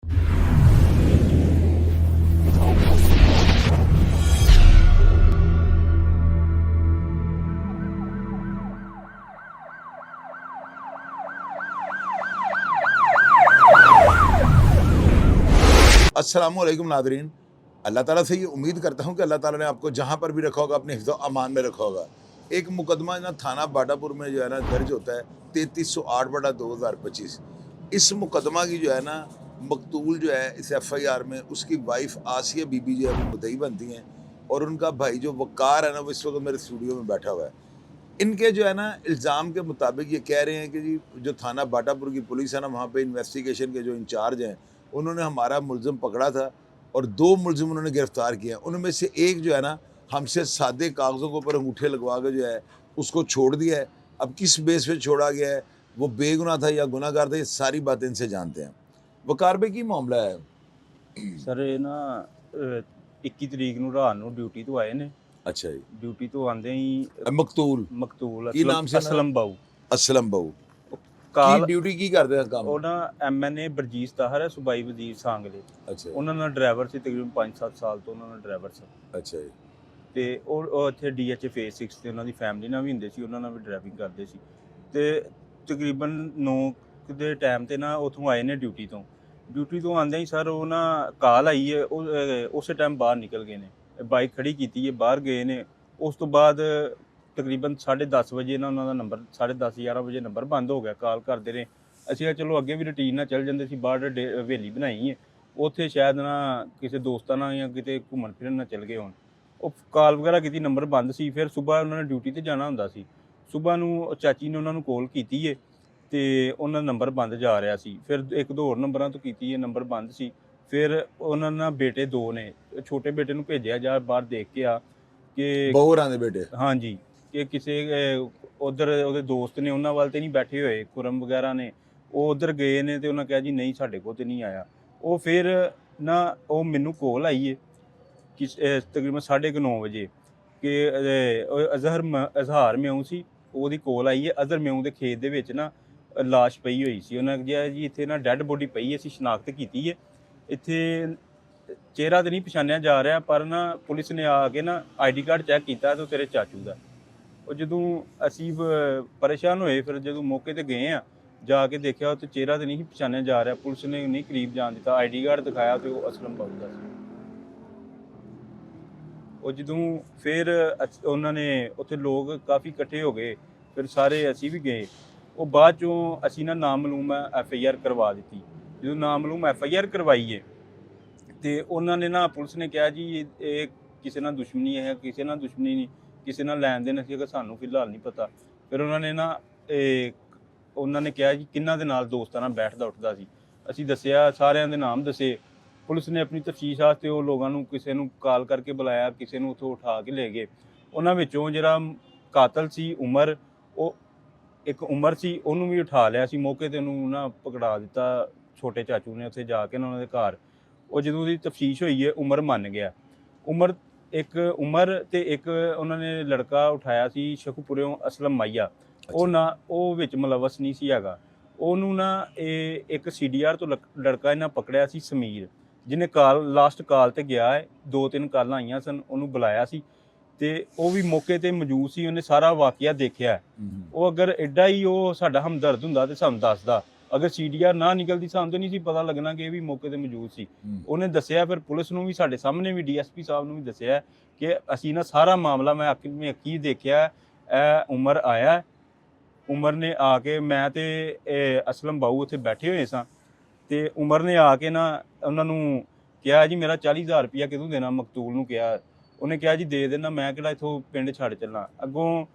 अस्सलामुअलैकुम नादरीन, अल्लाह ताला से ये उम्मीद करता हूँ कि अल्लाह ताला ने आपको जहाँ पर भी रखा होगा अपने हिफ्ज़ अमान में रखा होगा। एक मुकदमा ना थाना बाटापुर में जो है ना दर्ज होता है 3308/2025। इस मुकदमा की जो है ना मकतूल जो है इस FIR में उसकी वाइफ आसिया बीबी जो है वो मुद्दई बनती हैं और उनका भाई जो वकार है ना वो इस वक्त मेरे स्टूडियो में बैठा हुआ है। इनके जो है ना इल्ज़ाम के मुताबिक ये कह रहे हैं कि जी जो थाना बाटापुर की पुलिस है ना वहाँ पे इन्वेस्टिगेशन के जो इंचार्ज हैं उन्होंने हमारा मुलज़िम पकड़ा था और 2 मुलज़िम उन्होंने गिरफ़्तार किए हैं। उनमें से एक जो है ना हमसे सादे कागज़ों के ऊपर अंगूठे लगवा के जो है उसको छोड़ दिया है। अब किस बेस पे छोड़ा गया है, वो बेगुनाह था या गुनाहगार था, ये सारी बातें इनसे जानते हैं। वकार भाई की मामला है? ਸਰ ਇਹ ਨਾ 21 ਤਰੀਕ ਨੂੰ ਰਾਤ ਨੂੰ ਡਿਊਟੀ ਤੋਂ ਆਏ ਨੇ। अच्छा जी। ਡਿਊਟੀ ਤੋਂ ਆਉਂਦੇ ਹੀ मकतूल ਮਕਤੂਲ ਕੀ ਨਾਮ ਸੀ ਉਹਨਾਂ ਦਾ? ਅਸਲਮ ਬਾਊ असलम बहू की ਕਾਲ ड्यूटी की करते हैं काम? ਉਹ ਨਾ MNA ਬਰਜੀਤ ਤਾਹਰ ਹੈ, ਸੁਬਾਈ ਵਜ਼ੀਰ ਸਾਂਗਲੇ। अच्छा ਉਹਨਾਂ ਨਾਲ ਡਰਾਈਵਰ ਸੀ, ਤਕਰੀਬਨ 5-7 ਸਾਲ ਤੋਂ ਉਹਨਾਂ ਨਾਲ ਡਰਾਈਵਰ ਸੀ। अच्छा जी। ਤੇ ਉਹ ਇੱਥੇ DH ਫੇਸ 6 ਤੇ ਉਹਨਾਂ ਦੀ ਫੈਮਿਲੀ ਨਾਲ ਵੀ ਹੁੰਦੇ ਸੀ, ਉਹਨਾਂ ਨਾਲ ਵੀ ਡਰਾਈਵਿੰਗ ਕਰਦੇ ਸੀ। ਤੇ ਤਕਰੀਬਨ 9 ਦੇ ਟਾਈਮ ਤੇ ਨਾ ਉੱਥੋਂ ਆਏ ਨੇ ਡਿਊਟੀ ਤੋਂ ਆਉਂਦੇ ਹੀ ਸਰ ਉਹ ਨਾ ਕਾਲ ਆਈ ਹੈ, ਉਸੇ ਟਾਈਮ ਬਾਹਰ ਨਿਕਲ ਗਏ ਨੇ, ਬਾਈਕ ਖੜੀ ਕੀਤੀ ਹੈ, ਬਾਹਰ ਗਏ ਨੇ। ਉਸ ਤੋਂ ਬਾਅਦ ਤਕਰੀਬਨ 10:30 ਵਜੇ ਨਾ ਉਹਨਾਂ ਦਾ ਨੰਬਰ 10:30-11 ਵਜੇ ਨੰਬਰ ਬੰਦ ਹੋ ਗਿਆ। ਕਾਲ ਕਰਦੇ ਰਹੇ, ਅਸੀਂ ਕਿਹਾ ਚਲੋ ਅੱਗੇ ਵੀ ਰੂਟੀਨ ਨਾਲ ਚੱਲ ਜਾਂਦੇ ਸੀ, ਬਾਹਰ ਹਵੇਲੀ ਬਣਾਈ ਹੈ, ਉੱਥੇ ਸ਼ਾਇਦ ਨਾ ਕਿਸੇ ਦੋਸਤਾਂ ਨਾਲ ਜਾਂ ਕਿਤੇ ਘੁੰਮਣ ਫਿਰਨ ਨਾਲ ਚੱਲ ਗਏ ਹੋਣ। ਉਹ ਕਾਲ ਵਗੈਰਾ ਕੀਤੀ, ਨੰਬਰ ਬੰਦ ਸੀ। ਫਿਰ ਸਵੇਰ ਉਹਨਾਂ ਨੇ ਡਿਊਟੀ 'ਤੇ ਜਾਣਾ ਹੁੰਦਾ ਸੀ। ਸਵੇਰ ਨੂੰ ਚਾਚੀ ਨੇ ਉਹਨਾਂ ਨੂੰ ਕਾਲ ਕੀਤੀ ਹੈ ਤੇ ਉਹਨਾਂ ਦਾ ਨੰਬਰ ਬੰਦ ਜਾ ਰਿਹਾ ਸੀ। ਫਿਰ 1-2 ਹੋਰ ਨੰਬਰਾਂ ਤੋਂ ਕੀਤੀ ਹੈ, ਨੰਬਰ ਬੰਦ ਸੀ। ਫਿਰ ਉਹਨਾਂ ਨਾਲ ਬੇਟੇ 2 ਨੇ, ਛੋਟੇ ਬੇਟੇ ਨੂੰ ਭੇਜਿਆ ਜਾ ਬਾਹਰ ਦੇਖ ਕੇ ਆ ਕਿ बहुरां दे बेटे? ਹਾਂਜੀ ਕਿ ਕਿਸੇ ਉੱਧਰ ਉਹਦੇ ਦੋਸਤ ਨੇ, ਉਹਨਾਂ ਵੱਲ ਤੇ ਨਹੀਂ ਬੈਠੇ ਹੋਏ ਕੁਰਮ ਵਗੈਰਾ ਨੇ, ਉਹ ਉੱਧਰ ਗਏ ਨੇ ਤੇ ਉਹਨਾਂ ਕਿਹਾ ਜੀ ਨਹੀਂ ਸਾਡੇ ਕੋਲ ਤੇ ਨਹੀਂ ਆਇਆ। ਉਹ ਫਿਰ ਨਾ ਉਹ ਮੈਨੂੰ ਕਾਲ ਆਈ ਹੈ ਕਿ ਤਕਰੀਬਨ 9:30 ਵਜੇ ਕਿ ਅਜ਼ਹਾਰ ਮਿਊਂ ਸੀ, ਉਹਦੀ ਕਾਲ ਆਈ ਹੈ। ਅਜ਼ਹਰ ਮਿਊਂ ਦੇ ਖੇਤ ਦੇ ਵਿੱਚ ਨਾ ਲਾਸ਼ ਪਈ ਹੋਈ ਸੀ। ਉਹਨਾਂ ਕਿਹਾ ਜੀ ਇੱਥੇ ਨਾ ਡੈੱਡ ਬੋਡੀ ਪਈ, ਅਸੀਂ ਸ਼ਨਾਖਤ ਕੀਤੀ ਹੈ, ਇੱਥੇ ਚਿਹਰਾ ਤਾਂ ਨਹੀਂ ਪਛਾਣਿਆ ਜਾ ਰਿਹਾ, ਪਰ ਨਾ ਪੁਲਿਸ ਨੇ ਆ ਕੇ ਨਾ ID ਕਾਰਡ ਚੈੱਕ ਕੀਤਾ ਤਾਂ ਤੇਰੇ ਚਾਚੂ ਦਾ। ਉਹ ਜਦੋਂ ਅਸੀਂ ਪਰੇਸ਼ਾਨ ਹੋਏ, ਫਿਰ ਜਦੋਂ ਮੌਕੇ 'ਤੇ ਗਏ ਆ, ਜਾ ਕੇ ਦੇਖਿਆ ਉੱਥੇ ਚਿਹਰਾ ਤਾਂ ਨਹੀਂ ਪਛਾਣਿਆ ਜਾ ਰਿਹਾ। ਪੁਲਿਸ ਨੇ ਨਹੀਂ ਕਰੀਬ ਜਾਣ ਦਿੱਤਾ, ID ਕਾਰਡ ਦਿਖਾਇਆ ਤੇ ਉਹ ਅਸਲਮ ਬਾਊ ਦਾ ਸੀ। ਉਹ ਜਦੋਂ ਫਿਰ ਉਹਨਾਂ ਨੇ ਉੱਥੇ ਲੋਕ ਕਾਫੀ ਇਕੱਠੇ ਹੋ ਗਏ, ਫਿਰ ਸਾਰੇ ਅਸੀਂ ਵੀ ਗਏ। ਉਹ ਬਾਅਦ 'ਚੋਂ ਅਸੀਂ ਨਾ ਨਾਮਲੂਮ FIR ਕਰਵਾ ਦਿੱਤੀ। ਜਦੋਂ ਨਾਮਲੂਮ FIR ਕਰਵਾਈ ਹੈ ਤੇ ਉਹਨਾਂ ਨੇ ਨਾ ਪੁਲਿਸ ਨੇ ਕਿਹਾ ਜੀ ਇਹ ਕਿਸੇ ਨਾਲ ਦੁਸ਼ਮਣੀ ਹੈ, ਕਿਸੇ ਨਾਲ ਦੁਸ਼ਮਣੀ ਨਹੀਂ, ਕਿਸੇ ਨਾਲ ਲੈਣ ਦੇਣ ਅਸੀਂ, ਅਗਰ ਸਾਨੂੰ ਫਿਲਹਾਲ ਨਹੀਂ ਪਤਾ। ਫਿਰ ਉਹਨਾਂ ਨੇ ਨਾ ਉਹਨਾਂ ਨੇ ਕਿਹਾ ਜੀ ਕਿਹਨਾਂ ਦੇ ਨਾਲ ਦੋਸਤਾਂ ਨਾਲ ਬੈਠਦਾ ਉੱਠਦਾ ਸੀ। ਅਸੀਂ ਦੱਸਿਆ, ਸਾਰਿਆਂ ਦੇ ਨਾਮ ਦੱਸੇ। ਪੁਲਿਸ ਨੇ ਆਪਣੀ ਤਫਤੀਸ਼ ਵਾਸਤੇ ਉਹ ਲੋਕਾਂ ਨੂੰ, ਕਿਸੇ ਨੂੰ ਕਾਲ ਕਰਕੇ ਬੁਲਾਇਆ, ਕਿਸੇ ਨੂੰ ਉੱਥੋਂ ਉਠਾ ਕੇ ਲੈ ਗਏ। ਉਹਨਾਂ ਵਿੱਚੋਂ ਜਿਹੜਾ ਕਾਤਲ ਸੀ ਉਮਰ, ਉਹ ਇੱਕ ਉਮਰ ਸੀ, ਉਹਨੂੰ ਵੀ ਉਠਾ ਲਿਆ ਸੀ ਮੌਕੇ 'ਤੇ, ਉਹਨੂੰ ਨਾ ਪਕੜਾ ਦਿੱਤਾ ਛੋਟੇ ਚਾਚੂ ਨੇ ਉੱਥੇ ਜਾ ਕੇ ਉਹਨਾਂ ਦੇ ਘਰ। ਉਹ ਜਦੋਂ ਉਹਦੀ ਤਫਤੀਸ਼ ਹੋਈ ਹੈ, ਉਮਰ ਮੰਨ ਗਿਆ। ਇੱਕ ਉਮਰ ਤੇ ਇੱਕ ਉਹਨਾਂ ਨੇ ਲੜਕਾ ਉਠਾਇਆ ਸੀ ਸ਼ਖੂਪੁਰਿਓਂ, ਅਸਲਮ ਮਾਈਆ, ਉਹ ਵਿੱਚ ਮਲਵਸ ਨਹੀਂ ਸੀ ਹੈਗਾ। ਉਹਨੂੰ ਨਾ ਇਹ ਇੱਕ CDR ਤੋਂ ਲੜਕਾ ਇਹਨਾਂ ਪਕੜਿਆ ਸੀ, ਸਮੀਰ, ਜਿਹਨੇ ਲਾਸਟ ਕਾਲ 'ਤੇ ਗਿਆ ਹੈ। 2-3 ਕਾਲਾਂ ਆਈਆਂ ਸਨ, ਉਹਨੂੰ ਬੁਲਾਇਆ ਸੀ ਤੇ ਉਹ ਵੀ ਮੌਕੇ 'ਤੇ ਮੌਜੂਦ ਸੀ, ਉਹਨੇ ਸਾਰਾ ਵਾਕਿਆ ਦੇਖਿਆ। ਉਹ ਅਗਰ ਐਡਾ ਹੀ ਉਹ ਸਾਡਾ ਹਮਦਰਦ ਹੁੰਦਾ ਤੇ ਸਾਨੂੰ ਦੱਸਦਾ, ਅਗਰ CDR ਨਾ ਨਿਕਲਦੀ ਸਾਨੂੰ ਤਾਂ ਨਹੀਂ ਸੀ ਪਤਾ ਲੱਗਣਾ ਕਿ ਇਹ ਵੀ ਮੌਕੇ 'ਤੇ ਮੌਜੂਦ ਸੀ। ਉਹਨੇ ਦੱਸਿਆ, ਫਿਰ ਪੁਲਿਸ ਨੂੰ ਵੀ, ਸਾਡੇ ਸਾਹਮਣੇ ਵੀ DSP ਸਾਹਿਬ ਨੂੰ ਵੀ ਦੱਸਿਆ ਕਿ ਅਸੀਂ ਨਾ ਸਾਰਾ ਮਾਮਲਾ ਮੈਂ ਅੱਖੀਂ ਦੇਖਿਆ। ਇਹ ਉਮਰ ਆਇਆ, ਉਮਰ ਨੇ ਆ ਕੇ, ਮੈਂ ਤੇ ਅਸਲਮ ਬਾਊ ਉੱਥੇ ਬੈਠੇ ਹੋਏ ਸਾਂ ਤੇ ਉਮਰ ਨੇ ਆ ਕੇ ਨਾ ਉਹਨਾਂ ਨੂੰ ਕਿਹਾ ਜੀ ਮੇਰਾ 40,000 ਰੁਪਇਆ ਕਿਦੋਂ ਦੇਣਾ, ਮਕਤੂਲ ਨੂੰ ਕਿਹਾ। ਉਹਨੇ ਕਿਹਾ ਜੀ ਦੇ ਦੇਣਾ, ਮੈਂ ਕਿਹੜਾ ਇੱਥੋਂ ਪਿੰਡ ਛੱਡ ਚੱਲਾਂ। ਅੱਗੋਂ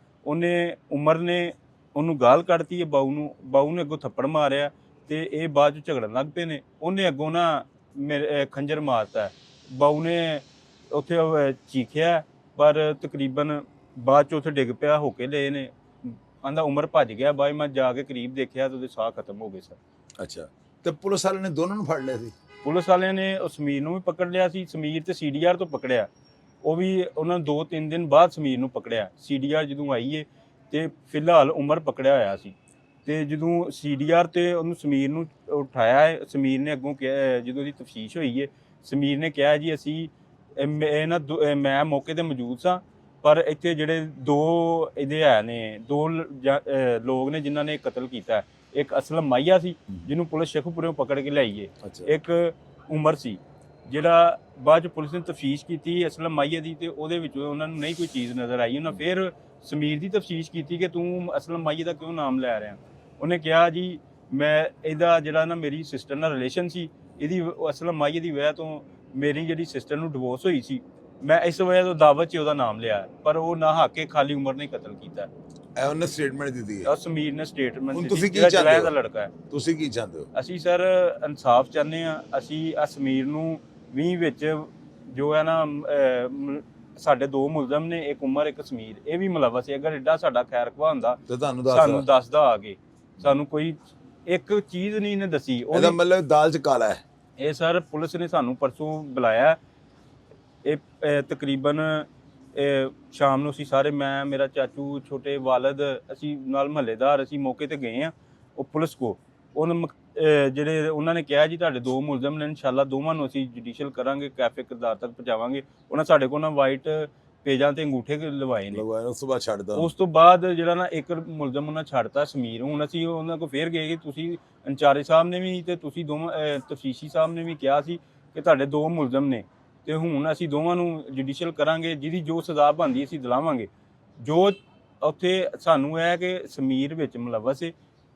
ਉਮਰ ਨੇ ਉਹਨੂੰ ਗਾਲ ਕੱਢਤੀ ਹੈ ਬਾਊ ਨੇ ਅੱਗੋਂ ਥੱਪੜ ਮਾਰਿਆ ਤੇ ਇਹ ਬਾਅਦ 'ਚ ਝਗੜਨ ਲੱਗ ਪਏ ਨੇ। ਉਹਨੇ ਅੱਗੋਂ ਨਾ ਮੇਰੇ ਖੰਜਰ ਮਾਰਤਾ। ਬਾਊ ਨੇ ਉੱਥੇ ਚੀਖਿਆ, ਪਰ ਤਕਰੀਬਨ ਬਾਅਦ 'ਚ ਉੱਥੇ ਡਿੱਗ ਪਿਆ, ਹੋ ਕੇ ਲਏ ਨੇ। ਆਂਦਾ ਉਮਰ ਭੱਜ ਗਿਆ। ਬਾਅਦ ਮੈਂ ਜਾ ਕੇ ਕਰੀਬ ਦੇਖਿਆ ਤਾਂ ਉਹਦੇ ਸਾਹ ਖਤਮ ਹੋ ਗਏ ਸਰ। ਅੱਛਾ, ਤੇ ਪੁਲਿਸ ਵਾਲਿਆਂ ਨੇ ਦੋਨਾਂ ਨੂੰ ਫੜ ਲਿਆ ਸੀ? ਪੁਲਿਸ ਵਾਲਿਆਂ ਨੇ ਉਹ ਸਮੀਰ ਨੂੰ ਵੀ ਪਕੜ ਲਿਆ ਸੀ। ਸਮੀਰ ਤੇ CDR ਤੋਂ ਪਕੜਿਆ, ਉਹ ਵੀ ਉਹਨਾਂ ਨੇ 2-3 ਦਿਨ ਬਾਅਦ ਸਮੀਰ ਨੂੰ ਪਕੜਿਆ। CDR ਜਦੋਂ ਆਈ ਹੈ ਤੇ ਫਿਲਹਾਲ ਉਮਰ ਪਕੜਿਆ ਹੋਇਆ ਸੀ। ਤੇ ਜਦੋਂ ਸੀਡੀਆਰ ਤੇ ਉਹਨੂੰ ਸਮੀਰ ਨੂੰ ਉਠਾਇਆ ਹੈ, ਸਮੀਰ ਨੇ ਅੱਗੋਂ ਕਿਹਾ, ਜਦੋਂ ਉਹਦੀ ਤਫਤੀਸ਼ ਹੋਈ ਹੈ, ਸਮੀਰ ਨੇ ਕਿਹਾ ਜੀ ਅਸੀਂ ਮੈਂ ਮੌਕੇ ਤੇ ਮੌਜੂਦ ਸਾਂ, ਪਰ ਇੱਥੇ ਜਿਹੜੇ ਦੋ ਇਹਦੇ ਹੈ ਨੇ, ਦੋ ਲੋਕ ਨੇ ਜਿਨ੍ਹਾਂ ਨੇ ਕਤਲ ਕੀਤਾ। ਇੱਕ ਅਸਲਮ ਮਾਈਆ ਸੀ ਜਿਹਨੂੰ ਪੁਲਿਸ ਸ਼ੇਖੂਪੁਰੋਂ ਪਕੜ ਕੇ ਲਿਆਈ ਹੈ, ਇੱਕ ਉਮਰ ਸੀ ਜਿਹੜਾ ਬਾਅਦ ਚ ਪੁਲਿਸ ਨੇ ਤਫਤੀਸ਼ ਕੀਤੀ ਅਸਲਮ ਮਾਈਆ ਦੀ, ਤੇ ਉਹਦੇ ਵਿੱਚ ਉਹਨਾਂ ਨੂੰ ਨਹੀਂ ਕੋਈ ਚੀਜ਼ ਨਜ਼ਰ ਆਈ। ਉਹਨਾਂ ਫਿਰ ਸਮੀਰ ਦੀ ਤਫਤੀਸ਼ ਕੀਤੀ ਕਿ ਤੂੰ ਅਸਲਮ ਮਾਈਆ ਦਾ ਕਿਉਂ ਨਾਮ ਲੈ ਰਿਹਾ। ਉਹਨੇ ਕਿਹਾ ਜੀ ਮੈਂ ਇਹਦਾ ਜਿਹੜਾ ਨਾ ਮੇਰੀ ਸਿਸਟਰ ਨਾਲ ਰਿਲੇਸ਼ਨ ਸੀ, ਇਹਦੀ ਅਸਲਮ ਮਾਈਆ ਦੀ ਵਜ੍ਹਾ ਤੋਂ ਮੇਰੀ ਜਿਹੜੀ ਸਿਸਟਰ ਨੂੰ ਡਿਵੋਰਸ ਹੋਈ ਸੀ, ਮੈਂ ਇਸ ਵਜ੍ਹਾ ਤੋਂ ਦਾਵਤ 'ਚ ਉਹਦਾ ਨਾਮ ਲਿਆ, ਪਰ ਉਹ ਨਾ ਹਾਕੇ ਖਾਲੀ ਉਮਰ ਨੇ ਕਤਲ ਕੀਤਾ। ਇਹ ਉਹਨੇ ਸਟੇਟਮੈਂਟ ਦਿੱਤੀ ਹੈ, ਸਮੀਰ ਨੇ ਸਟੇਟਮੈਂਟ ਹੁਣ ਦਿੱਤੀ। ਤੁਸੀਂ ਕੀ ਚਾਹੁੰਦੇ ਹੋ? ਦਾ ਲੜਕਾ ਹੈ। ਤੁਸੀਂ ਕੀ ਚਾਹੁੰਦੇ ਹੋ? ਅਸੀਂ ਸਰ ਇਨਸਾਫ ਚਾਹੁੰਦੇ ਆ। ਅਸੀਂ ਆ ਸਮੀਰ ਨੂੰ 20 ਵਿੱਚ ਜੋ ਹੈ ਨਾ ਸਾਡੇ ਦੋ ਮੁਲਜ਼ਮ ਨੇ, ਇੱਕ ਉਮਰ ਇੱਕ ਸਮੀਰ, ਇਹ ਵੀ ਮੁਲਵਸ ਹੈ। ਅਗਰ ਐਡਾ ਸਾਡਾ ਖੈਰ ਖਵਾ ਹੁੰਦਾ ਤੇ ਤੁਹਾਨੂੰ ਸਾਨੂੰ ਦੱਸਦਾ ਆ ਕੇ, ਸਾਨੂੰ ਕੋਈ ਇੱਕ ਚੀਜ਼ ਨਹੀਂ ਨੇ ਦੱਸੀ। ਇਹਦਾ ਮਤਲਬ ਦਾਲ ਚ ਕਾਲਾ ਹੈ। ਇਹ ਸਰ ਪੁਲਿਸ ਨੇ ਸਾਨੂੰ ਪਰਸੋਂ ਬੁਲਾਇਆ, ਇਹ ਤਕਰੀਬਨ ਸ਼ਾਮ ਨੂੰ ਅਸੀਂ ਸਾਰੇ, ਮੈਂ, ਮੇਰਾ ਚਾਚੂ, ਛੋਟੇ ਵਾਲਦ, ਅਸੀਂ ਨਾਲ ਮਹੱਲੇਦਾਰ, ਅਸੀਂ ਮੌਕੇ ਤੇ ਗਏ ਆ। ਉਹ ਪੁਲਿਸ ਕੋ ਜਿਹੜੇ ਉਹਨਾਂ ਨੇ ਕਿਹਾ ਜੀ ਤੁਹਾਡੇ ਦੋ ਮੁਲਜ਼ਮ ਨੇ, ਇਨਸ਼ਾਅੱਲਾ ਦੋਵਾਂ ਨੂੰ ਅਸੀਂ ਜੁਡੀਸ਼ੀਅਲ ਕਰਾਂਗੇ, ਕੈਫੇ ਕਿਰਦਾਰ ਤੱਕ ਪਹੁੰਚਾਵਾਂਗੇ। ਉਹਨਾਂ ਸਾਡੇ ਕੋਲ ਨਾ ਵਾਈਟ ਪੇਜਾਂ ਤੇ ਅੰਗੂਠੇ ਲਵਾਏ ਨੇ। ਉਸ ਤੋਂ ਬਾਅਦ ਛੱਡਦਾ, ਉਸ ਤੋਂ ਬਾਅਦ ਜਿਹੜਾ ਨਾ ਇੱਕ ਮੁਲਜ਼ਮ ਉਹਨਾਂ ਛੱਡਤਾ ਸਮੀਰ। ਹੁਣ ਅਸੀਂ ਉਹਨਾਂ ਕੋਲ ਫੇਰ ਗਏ ਕਿ ਤੁਸੀਂ ਇੰਚਾਰਜ ਸਾਹਿਬ ਨੇ ਵੀ ਤੇ ਤੁਸੀਂ ਦੋਵਾਂ ਤਫਤੀਸ਼ੀ ਸਾਹਿਬ ਨੇ ਵੀ ਕਿਹਾ ਸੀ ਕਿ ਤੁਹਾਡੇ ਦੋ ਮੁਲਜ਼ਮ ਨੇ, ਤੇ ਹੁਣ ਅਸੀਂ ਦੋਵਾਂ ਨੂੰ ਜੁਡੀਸ਼ੀਅਲ ਕਰਾਂਗੇ, ਜਿਹਦੀ ਜੋ ਸਜ਼ਾ ਬਣਦੀ ਅਸੀਂ ਦਿਲਾਵਾਂਗੇ। ਜੋ ਉੱਥੇ ਸਾਨੂੰ ਇਹ ਹੈ ਕਿ ਸਮੀਰ ਵਿੱਚ ਮੁਲਵਸ ਹੈ,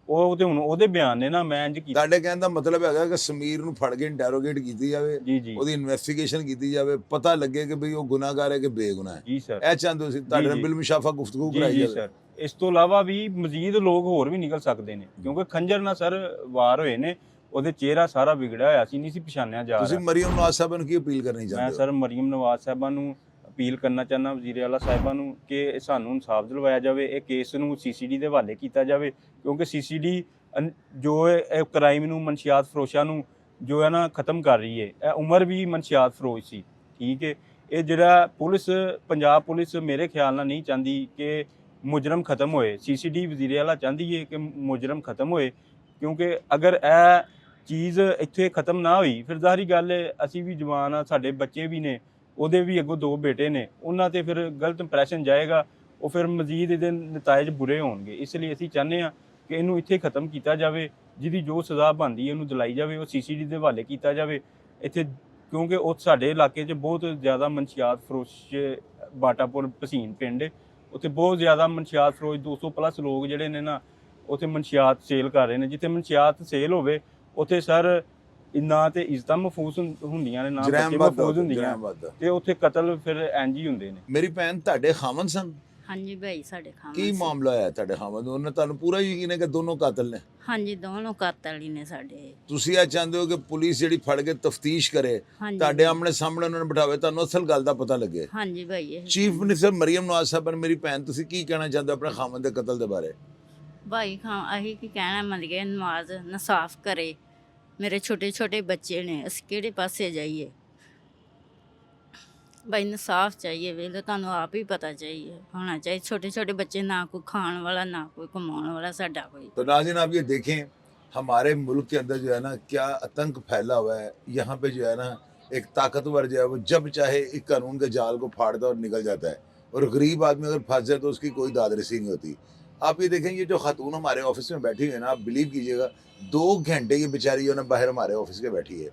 ਉਹ ਤੇ ਹੁਣ ਉਹਦੇ ਬਿਆਨ ਨੇ ਨਾ, ਮੈਂ ਇੰਜ ਕੀਤਾ। ਤੁਹਾਡੇ ਕਹਿਣ ਦਾ ਮਤਲਬ ਹੈਗਾ ਕਿ ਸਮੀਰ ਨੂੰ ਫੜ ਕੇ ਇੰਟਰੋਗੇਟ ਕੀਤੀ ਜਾਵੇ, ਉਹਦੀ ਇਨਵੈਸਟੀਗੇਸ਼ਨ ਕੀਤੀ ਜਾਵੇ, ਪਤਾ ਲੱਗੇ ਕਿ ਭਈ ਉਹ ਗੁਨਾਹਗਾਰ ਹੈ ਕਿ ਬੇਗੁਨਾਹ ਹੈ। ਜੀ ਸਰ, ਇਹ ਚਾਹੁੰਦੇ ਸੀ ਤੁਹਾਡੇ ਨਾਲ ਬਿਲਮੁਸ਼ਾਫਾ ਗੁਫ਼ਤਗੂ ਕਰਾਈ ਜਾਵੇ। ਜੀ ਸਰ, ਇਸ ਤੋਂ ਇਲਾਵਾ ਵੀ ਮਜ਼ੀਦ ਲੋਕ ਹੋਰ ਵੀ ਨਿਕਲ ਸਕਦੇ ਨੇ, ਕਿਉਂਕਿ ਖੰਜਰ ਨਾਲ ਸਰ ਵਾਰ ਹੋਏ ਨੇ, ਉਹਦੇ ਚਿਹਰਾ ਸਾਰਾ ਵਿਗੜਿਆ ਹੋਇਆ ਸੀ, ਨਹੀਂ ਸੀ ਪਛਾਣਿਆ ਜਾ ਰਿਹਾ। ਤੁਸੀਂ ਮਰੀਮ ਨਵਾਜ਼ ਸਾਹਿਬਾਂ ਨੂੰ ਕੀ ਅਪੀਲ ਕਰਨੀ ਚਾਹੁੰਦੇ ਹੋ? ਮੈਂ ਸਰ ਮਰੀਮ ਨਵਾਜ਼ ਸਾਹਿਬਾਂ ਨੂੰ ਅਪੀਲ ਕਰਨਾ ਚਾਹੁੰਦਾ, ਵਜ਼ੀਰ ਆਲਾ ਸਾਹਿਬਾਂ ਨੂੰ, ਕਿ ਸਾਨੂੰ ਇਨਸਾਫ ਦਿਲਵਾਇਆ ਜਾਵੇ, ਇਹ ਕੇਸ ਨੂੰ CCD ਦੇ ਹਵਾਲੇ ਕੀਤਾ ਜਾਵੇ, ਕਿਉਂਕਿ CCD ਜੋ ਇਹ ਕ੍ਰਾਈਮ ਨੂੰ, ਮਨਸ਼ਿਆਤ ਫਰੋਸ਼ਾਂ ਨੂੰ ਜੋ ਹੈ ਨਾ ਖਤਮ ਕਰ ਰਹੀ ਹੈ। ਇਹ ਉਮਰ ਵੀ ਮਨਸ਼ਿਆਤ ਫਰੋਸ਼ ਸੀ, ਠੀਕ ਹੈ। ਇਹ ਜਿਹੜਾ ਪੁਲਿਸ, ਪੰਜਾਬ ਪੁਲਿਸ ਮੇਰੇ ਖਿਆਲ ਨਾਲ ਨਹੀਂ ਚਾਹੁੰਦੀ ਕਿ ਮੁਜਰਮ ਖਤਮ ਹੋਏ। CCD ਵਜ਼ੀਰ ਆਲਾ ਚਾਹੁੰਦੀ ਹੈ ਕਿ ਮੁਜਰਮ ਖਤਮ ਹੋਏ, ਕਿਉਂਕਿ ਅਗਰ ਇਹ ਚੀਜ਼ ਇੱਥੇ ਖਤਮ ਨਾ ਹੋਈ, ਫਿਰ ਜ਼ਾਹਰੀ ਗੱਲ ਹੈ ਅਸੀਂ ਵੀ ਜਵਾਨ ਆ, ਸਾਡੇ ਬੱਚੇ ਵੀ ਨੇ, ਉਹਦੇ ਵੀ ਅੱਗੋਂ ਦੋ ਬੇਟੇ ਨੇ, ਉਹਨਾਂ ਤੇ ਫਿਰ ਗਲਤ ਇੰਪ੍ਰੈਸ਼ਨ ਜਾਏਗਾ, ਉਹ ਫਿਰ ਮਜ਼ੀਦ ਇਹਦੇ ਨਤਾਇਜ ਬੁਰੇ ਹੋਣਗੇ। ਇਸ ਲਈ ਅਸੀਂ ਚਾਹੁੰਦੇ ਹਾਂ ਕਿ ਇਹਨੂੰ ਇੱਥੇ ਖਤਮ ਕੀਤਾ ਜਾਵੇ, ਜਿਹਦੀ ਜੋ ਸਜ਼ਾ ਬਣਦੀ ਹੈ ਉਹਨੂੰ ਦਿਲਾਈ ਜਾਵੇ, ਉਹ CCD ਦੇ ਹਵਾਲੇ ਕੀਤਾ ਜਾਵੇ ਇੱਥੇ, ਕਿਉਂਕਿ ਉਹ ਸਾਡੇ ਇਲਾਕੇ 'ਚ ਬਹੁਤ ਜ਼ਿਆਦਾ ਮਨਸ਼ਿਆਤ ਫਰੋਸ਼, ਬਾਟਾਪੁਰ ਪਸੀਨ ਪਿੰਡ, ਉੱਥੇ ਬਹੁਤ ਜ਼ਿਆਦਾ ਮਨਸ਼ਿਆਤ ਫਰੋਸ਼ 200+ ਲੋਕ ਜਿਹੜੇ ਨੇ ਨਾ, ਉੱਥੇ ਮਨਸ਼ਿਆਤ ਸੇਲ ਕਰ ਰਹੇ ਨੇ। ਜਿੱਥੇ ਮਨਸ਼ਿਆਤ ਸੇਲ ਹੋਵੇ ਉੱਥੇ ਸਰ ਨਾ ਤੇ ਇੱਜ਼ਤਾਂ ਮਹਿਫੂਜ਼ ਹੁੰਦੀਆਂ ਨੇ, ਨਾ ਬੱਚੇ ਮਹਿਫੂਜ਼ ਹੁੰਦੀਆਂ, ਤੇ ਉੱਥੇ ਕਤਲ ਫਿਰ ਇੰਝ ਹੀ ਹੁੰਦੇ ਨੇ। ਮੇਰੀ ਭੈਣ, ਤੁਹਾਡੇ ਖਾਮਨ ਸਨ? ਹਾਂਜੀ ਭਾਈ, ਸਾਡੇ ਖਾਮਨ। ਕੀ ਮਾਮਲਾ ਹੈ ਤੁਹਾਡੇ ਖਾਮਨ ਦਾ? ਉਹਨਾਂ ਤੁਹਾਨੂੰ ਪੂਰਾ ਯਕੀਨ ਹੈ ਕਿ ਦੋਨੋਂ ਕਾਤਲ ਨੇ? ਹਾਂਜੀ, ਦੋਨੋਂ ਕਾਤਲ ਹੀ ਨੇ ਸਾਡੇ। ਤੁਸੀਂ ਇਹ ਚਾਹੁੰਦੇ ਹੋ ਕਿ ਪੁਲਿਸ ਜਿਹੜੀ ਫੜ ਕੇ ਤਫਤੀਸ਼ ਕਰੇ, ਤੁਹਾਡੇ ਆਮਣੇ ਸਾਹਮਣੇ ਉਹਨਾਂ ਨੂੰ ਬਿਠਾਵੇ, ਤੁਹਾਨੂੰ ਅਸਲ ਗੱਲ ਦਾ ਪਤਾ ਲੱਗੇ? ਹਾਂਜੀ ਭਾਈ। ਚੀਫ ਮਿਨਿਸਟਰ ਮਰੀਮ ਨਵਾਜ਼ ਸਾਹਿਬ, ਮੇਰੀ ਭੈਣ, ਤੁਸੀਂ ਕੀ ਕਹਿਣਾ ਚਾਹੁੰਦੇ ਹੋ ਆਪਣੇ ਖਾਮਨ ਦੇ ਕਤਲ ਦੇ ਬਾਰੇ? ਭਾਈ ਅਸੀਂ ਕੀ ਕਹਿਣਾ, ਮਰੀਏ ਨਵਾਜ਼ ਇਨਸਾਫ ਕਰੇ। ਮੇਰੇ ਛੋਟੇ ਛੋਟੇ ਬੱਚੇ ਨੇ, ਅਸੀਂ ਕਿਹੜੇ ਪਾਸੇ ਜਾਈਏ? ਭਾਈ ਇਨਸਾਫ ਚਾਹੀਏ, ਵੇਲੇ ਤੁਹਾਨੂੰ ਆਪ ਹੀ ਪਤਾ चाहिए होना चाहिए। छोटे छोटे बच्चे, ना कोई खाने वाला ना कोई कमाने वाला साडा कोई। तो नाज़रीन, आप ये देखें हमारे मुल्क के अंदर जो है ना क्या आतंक फैला हुआ है। यहाँ पे जो है ना एक ताकतवर जो है वो जब चाहे एक कानून के जाल को फाड़ता और निकल जाता है, और गरीब आदमी अगर फंस जाए तो उसकी कोई दादरसी नहीं होती। आप ये देखें, ये जो खातून हमारे ऑफिस में बैठी हुई है ना, आप बिलीव कीजिएगा 2 घंटे ये बेचारी जो है ना बाहर हमारे ऑफिस के बैठी है,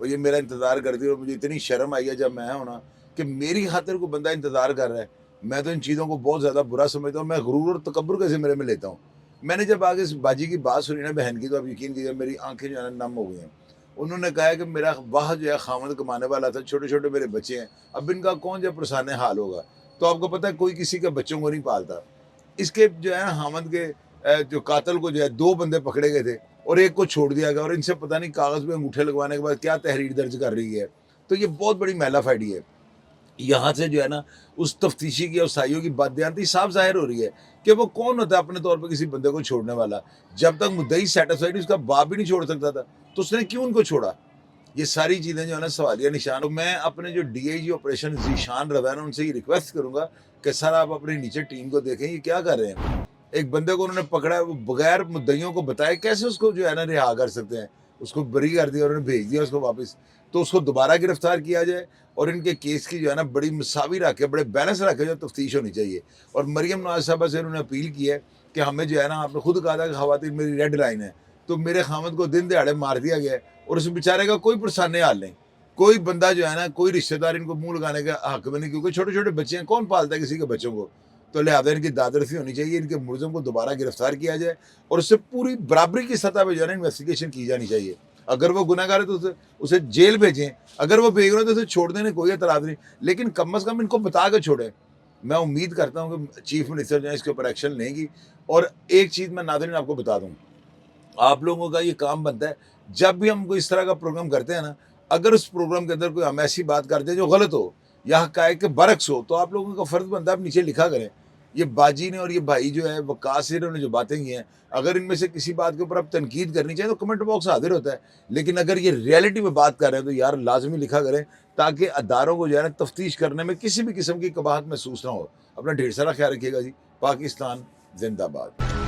और ये मेरा इंतज़ार करती है। और मुझे इतनी शर्म आई है जब मैं हूँ ना कि मेरी खातिर को बंदा इंतज़ार कर रहा है। मैं तो इन चीज़ों को बहुत ज़्यादा बुरा समझता हूँ। मैं गुरूर और तकब्बुर कैसे मेरे में लेता हूँ। मैंने जब आगे इस बाजी की बात सुनी ना बहन की, तो आप यकीन कीजिए मेरी आंखें जो है नम हो गई हैं। उन्होंने कहा है कि मेरा वाह जो है खामद कमाने वाला था, छोटे छोटे मेरे बच्चे हैं, अब इनका कौन जो परेशान हाल होगा। तो आपको पता है कोई किसी के बच्चों को नहीं पालता। इसके जो है हामद के जो कातल को जो है 2 बंदे पकड़े गए थे और एक को छोड़ दिया गया, और इनसे पता नहीं कागज़ में अंगूठे लगवाने के बाद क्या तहरीर दर्ज कर रही है। तो ये बहुत बड़ी मैलाफाइडी है। यहाँ से जो है ना उस तफ्तीशी की और साइयों की बददियानती साफ जाहिर हो रही है कि वो कौन होता है अपने तौर पर किसी बंदे को छोड़ने वाला। जब तक मुद्दई सेटिस्फाइड, उसका बाप भी नहीं छोड़ सकता था, तो उसने क्यों उनको छोड़ा? ये सारी चीज़ें जो है ना सवालिया निशान। तो मैं अपने जो DIG ऑपरेशन ज़ीशान रज़ा है ना, उनसे ये रिक्वेस्ट करूँगा कि सर आप अपनी नीचे टीम को देखें ये क्या कर रहे हैं। एक बंदे को उन्होंने पकड़ा है, वो बगैर मुद्दइयों को बताए कैसे उसको जो है ना रिहा कर सकते हैं, उसको बरी कर दिया, उन्होंने भेज दिया उसको वापस, तो उसको दोबारा गिरफ्तार किया जाए और इनके केस की जो है ना बड़ी मसावी रख के, बड़े बैलेंस रख के जो तफ्तीश होनी चाहिए। और मरियम नवाज साहबा से उन्होंने अपील की है कि हमें जो है ना, आपने खुद कहा था कि खवातीन मेरी रेड लाइन है, तो मेरे खामद को दिन दिहाड़े मार दिया गया है और उस बेचारे का कोई परेशानी हाल नहीं, कोई बंदा जो है ना, कोई रिश्तेदार इनको मुंह लगाने का हक में नहीं, क्योंकि छोटे छोटे बच्चे हैं, कौन पालता है किसी के बच्चों को। तो लिहाजा इनकी दादरसी होनी चाहिए, इनके मुलज़म को दोबारा गिरफ्तार किया जाए और उससे पूरी बराबरी की सतह पर जो है ना इन्वेस्टिगेशन की जानी चाहिए। अगर वो गुनहगार है तो उसे जेल भेजें, अगर वो बेगुनाह तो उसे छोड़ देने कोई एतराज़ नहीं, लेकिन कम अज़ कम इनको बता के छोड़ें। मैं उम्मीद करता हूँ कि चीफ मिनिस्टर जो है इसके ऊपर एक्शन लेंगी। और एक चीज़ मैं नाज़रीन आपको बता दूँ, आप लोगों का ये काम बनता है, जब भी हम कोई इस तरह का प्रोग्राम करते हैं ना, अगर उस प्रोग्राम के अंदर कोई हम ऐसी बात करते हैं जो गलत हो या हक़ाइक़ के बरक्स हो, तो आप लोगों का फ़र्ज़ बनता है आप नीचे लिखा करें। ये बाजी ने और ये भाई जो है वक़ास ने उन्होंने जो बातें की हैं, अगर इनमें से किसी बात के ऊपर आप तनकीद करनी चाहिए तो कमेंट बॉक्स हाज़िर होता है, लेकिन अगर ये रियलिटी में बात कर रहे हैं तो यार लाज़मी लिखा करें, ताकि अदारों को जो है ना तफ्तीश करने में किसी भी किस्म की कबाहत महसूस ना हो। अपना ढेर सारा ख्याल रखिएगा जी। पाकिस्तान ज़िंदाबाद।